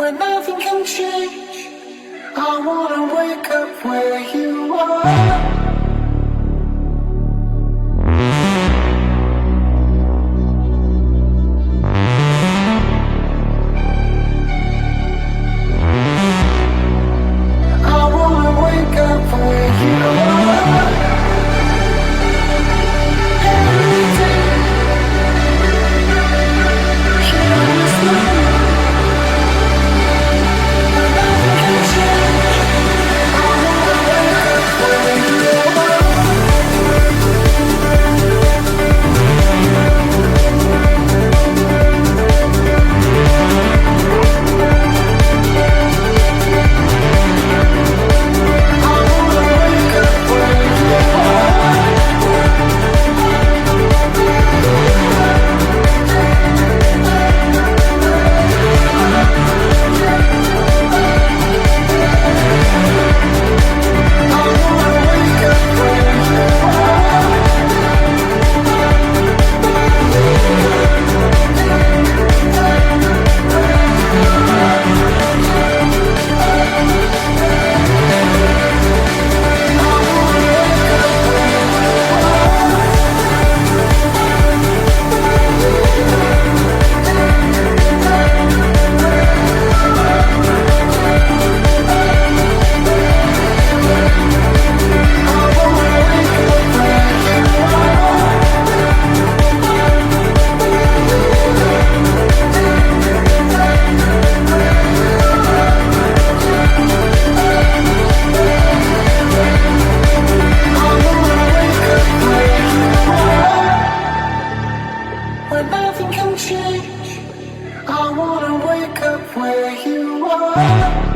When nothing can change, I wanna wake up where you are. I wanna wake up where you are. Every day, here is love. When nothing can change, I wanna wake up where you are. I wanna wake up where you are. I wanna wake up where you are. When nothing can change, I wanna wake up where you are.